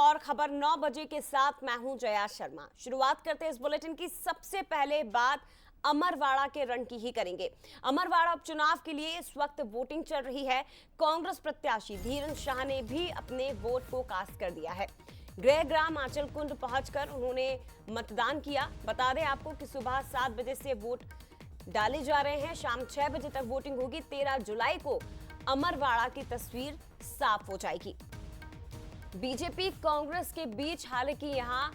और खबर 9 बजे के साथ मैं हूं जया शर्मा। शुरुआत करते हैं इस बुलेटिन की। सबसे पहले बात अमरवाड़ा के रण की ही करेंगे। अमरवाड़ा उपचुनाव के लिए इस वक्त वोटिंग चल रही है। कांग्रेस प्रत्याशी धीरन शाह ने भी अपने वोट को कास्ट कर दिया है। गृहग्राम आंचलकुंड पहुंचकर उन्होंने मतदान किया। बता दें आपको कि सुबह 7 बजे से वोट डाले जा रहे हैं। शाम 6 बजे तक वोटिंग होगी। 13 जुलाई को अमरवाड़ा की तस्वीर साफ हो जाएगी। बीजेपी कांग्रेस के बीच हालांकि यहां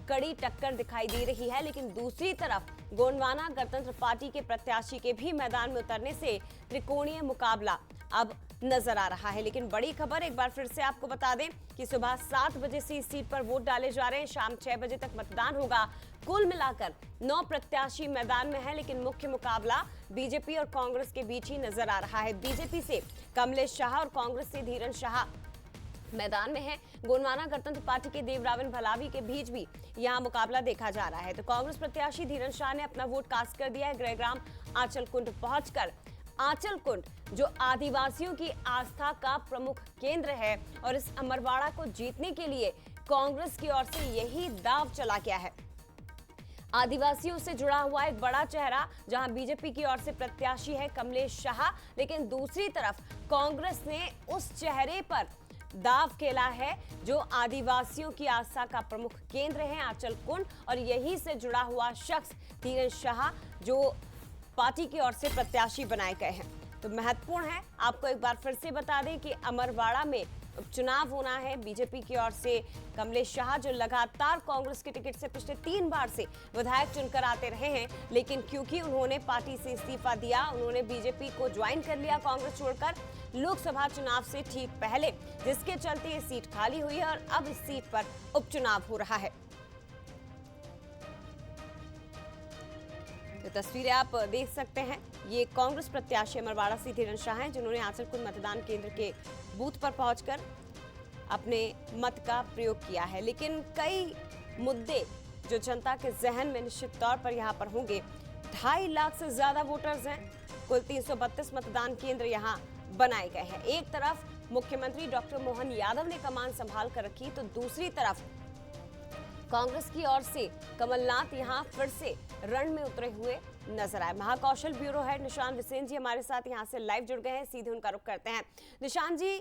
कड़ी टक्कर दिखाई दे रही है, लेकिन दूसरी तरफ गोंडवाना गणतंत्र पार्टी के प्रत्याशी के भी मैदान में उतरने से त्रिकोणीय मुकाबला अब नजर आ रहा है। लेकिन बड़ी खबर एक बार फिर से आपको बता दें कि सुबह 7 बजे से इस सीट पर वोट डाले जा रहे हैं। शाम 6 बजे तक मतदान होगा। कुल मिलाकर 9 प्रत्याशी मैदान में है, लेकिन मुख्य मुकाबला बीजेपी और कांग्रेस के बीच ही नजर आ रहा है। बीजेपी से कमलेश शाह और कांग्रेस से धीरन शाह मैदान में है। गोंडवाना गणतंत्र पार्टी के देवरावन भलावी के बीच भी यहां मुकाबला देखा जा रहा है। तो कांग्रेस प्रत्याशी धीरन शाह ने अपना वोट कास्ट कर दिया है। गृहग्राम आंचलकुंड पहुंचकर आंचलकुंड जो आदिवासियों की आस्था का प्रमुख केंद्र है, और इस अमरवाड़ा को जीतने के लिए कांग्रेस की ओर से यही दांव चला गया है। आदिवासियों से जुड़ा हुआ एक बड़ा चेहरा, जहां बीजेपी की ओर से प्रत्याशी है कमलेश शाह, लेकिन दूसरी तरफ कांग्रेस ने उस चेहरे पर दाव खेला है जो आदिवासियों की आस्था का प्रमुख केंद्र है आंचलकुंड, और यही से जुड़ा हुआ शख्स धीरन शाह जो पार्टी की ओर से प्रत्याशी बनाए गए हैं। तो महत्वपूर्ण है, आपको एक बार फिर से बता दें कि अमरवाड़ा में उपचुनाव होना है। बीजेपी की ओर से कमलेश शाह जो लगातार कांग्रेस के टिकट से पिछले 3 बार से विधायक चुनकर आते रहे हैं, लेकिन क्योंकि उन्होंने पार्टी से इस्तीफा दिया, उन्होंने बीजेपी को ज्वाइन कर लिया कांग्रेस छोड़कर लोकसभा चुनाव से ठीक पहले, जिसके चलते ये सीट खाली हुई है और अब इस सीट पर उपचुनाव हो रहा है। तो तस्वीरें आप देख सकते हैं, ये कांग्रेस प्रत्याशी अमरवाड़ा से धीरन शाह हैं, जिन्होंने आंचलकुंड मतदान केंद्र के बूथ पर पहुंचकर अपने मत का प्रयोग किया है। लेकिन कई मुद्दे जो जनता के जहन में निश्चित तौर पर यहां पर होंगे। 2.5 लाख से ज्यादा वोटर्स हैं। कुल 332 मतदान केंद्र यहां बनाए गए हैं। एक तरफ मुख्यमंत्री डॉक्टर मोहन यादव ने कमान संभाल कर रखी, तो दूसरी तरफ कांग्रेस की ओर से कमलनाथ यहां फिर से रण में उतरे हुए नजर आए। महाकौशल ब्यूरो हेड निशान बिसेन जी हमारे साथ यहां से लाइव जुड़ गए हैं। सीधे उनका रुख करते हैं। निशान जी,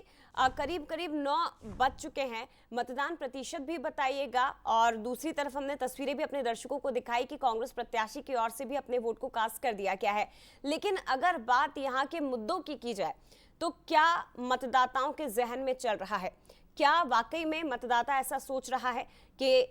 करीब करीब 9 बज चुके हैं। मतदान प्रतिशत भी बताइएगा, और दूसरी तरफ हमने तस्वीरें भी अपने दर्शकों को दिखाई कि कांग्रेस प्रत्याशी की ओर से भी अपने वोट को कास्ट कर दिया गया है। लेकिन अगर बात यहाँ के मुद्दों की जाए तो क्या मतदाताओं के जहन में चल रहा है? क्या वाकई में मतदाता ऐसा सोच रहा है कि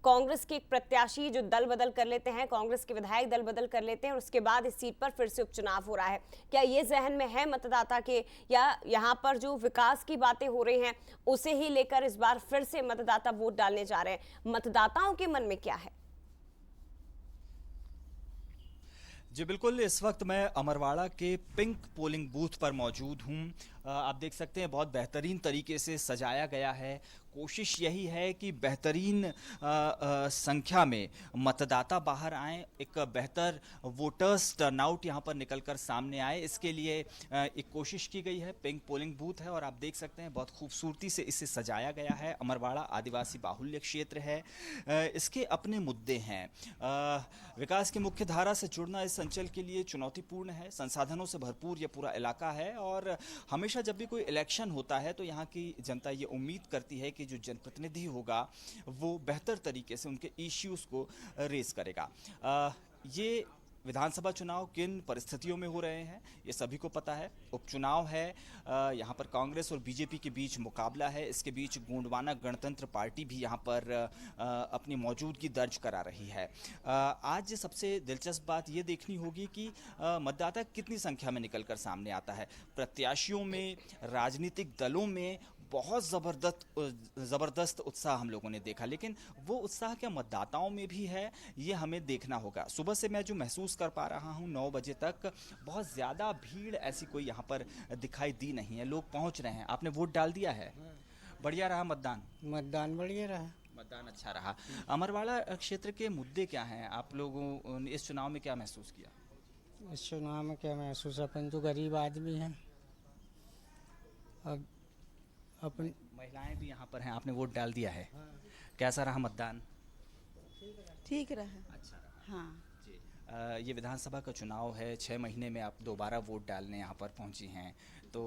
कांग्रेस के एक प्रत्याशी जो दल बदल कर लेते हैं, कांग्रेस के विधायक दल बदल कर लेते हैं और उसके बाद इस सीट पर फिर से उपचुनाव हो रहा है, क्या ये जहन में है मतदाता के, या यहाँ पर जो विकास की बातें हो रही हैं उसे ही लेकर इस बार फिर से मतदाता वोट डालने जा रहे हैं? मतदाताओं के मन में क्या है? जी बिल्कुल, इस वक्त मैं अमरवाड़ा के पिंक पोलिंग बूथ पर मौजूद हूँ। आप देख सकते हैं बहुत बेहतरीन तरीके से सजाया गया है। कोशिश यही है कि बेहतरीन संख्या में मतदाता बाहर आएँ, एक बेहतर वोटर्स टर्नआउट यहाँ पर निकलकर सामने आए, इसके लिए एक कोशिश की गई है। पिंक पोलिंग बूथ है और आप देख सकते हैं बहुत खूबसूरती से इसे सजाया गया है। अमरवाड़ा आदिवासी बाहुल्य क्षेत्र है, इसके अपने मुद्दे हैं। विकास की मुख्य धारा से जुड़ना इस अंचल के लिए चुनौतीपूर्ण है। संसाधनों से भरपूर ये पूरा इलाका है, और हमेशा जब भी कोई इलेक्शन होता है तो यहाँ की जनता ये उम्मीद करती है कि जो जनप्रतिनिधि होगा वो बेहतर तरीके से उनके इश्यूज को रेज करेगा। ये विधानसभा चुनाव किन परिस्थितियों में हो रहे हैं ये सभी को पता है। उपचुनाव है, यहाँ पर कांग्रेस और बीजेपी के बीच मुकाबला है। इसके बीच गोंडवाना गणतंत्र पार्टी भी यहाँ पर अपनी मौजूदगी दर्ज करा रही है। आज सबसे दिलचस्प बात ये देखनी होगी कि मतदाता कितनी संख्या में निकलकर सामने आता है। प्रत्याशियों में, राजनीतिक दलों में बहुत ज़बरदस्त उत्साह हम लोगों ने देखा, लेकिन वो उत्साह क्या मतदाताओं में भी है, ये हमें देखना होगा। सुबह से मैं जो महसूस कर पा रहा हूँ 9 बजे तक बहुत ज़्यादा भीड़ ऐसी कोई यहाँ पर दिखाई दी नहीं है। लोग पहुँच रहे हैं। आपने वोट डाल दिया है? बढ़िया रहा मतदान? मतदान बढ़िया रहा। मतदान अच्छा रहा। अमरवाड़ा क्षेत्र के मुद्दे क्या हैं? आप लोगों ने इस चुनाव में क्या महसूस किया? इस चुनाव में क्या महसूस, अपन तो गरीब आदमी हैं, अब अपन महिलाएं भी यहाँ पर हैं, आपने वोट डाल दिया है, कैसा रहा मतदान? ठीक रहा। अच्छा रहा हाँ। जी। ये विधानसभा का चुनाव है, 6 महीने में आप दोबारा वोट डालने यहाँ पर पहुँची हैं, तो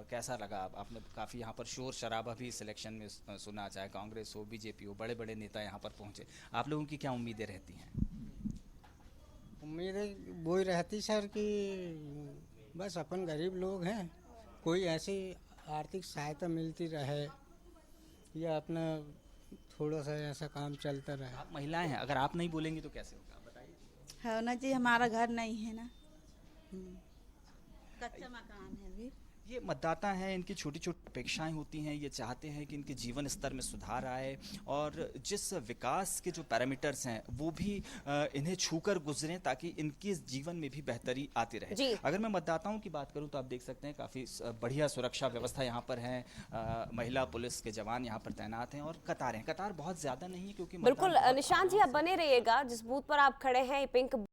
कैसा लगा? आपने काफ़ी यहाँ पर शोर शराबा भी सिलेक्शन में सुना, चाहे कांग्रेस हो, बीजेपी हो, बड़े बड़े नेता यहाँ पर पहुँचे, आप लोगों की क्या उम्मीदें रहती हैं? उम्मीदें वही रहती सर कि बस अपन गरीब लोग हैं, कोई ऐसी आर्थिक सहायता मिलती रहे या अपना थोड़ा सा ऐसा काम चलता रहे। आप महिलाएं हैं, अगर आप नहीं बोलेंगी तो कैसे होगा, आप बताइए। होना चाहिए, हमारा घर नहीं है ना। कच्चा मकान है अभी। ये मतदाता हैं, इनकी छोटी छोटी अपेक्षाएं होती हैं, ये चाहते हैं कि इनके जीवन स्तर में सुधार आए और जिस विकास के जो पैरामीटर्स हैं वो भी इन्हें छूकर गुजरें ताकि इनके जीवन में भी बेहतरी आती रहे। जी। अगर मैं मतदाताओं की बात करूं तो आप देख सकते हैं काफ़ी बढ़िया सुरक्षा व्यवस्था यहाँ पर है, महिला पुलिस के जवान यहाँ पर तैनात हैं और कतार बहुत ज़्यादा नहीं है क्योंकि बिल्कुल मतदान बहुत निशांत जी, आप बने रहिएगा जिस बूथ पर आप खड़े हैं, पिंक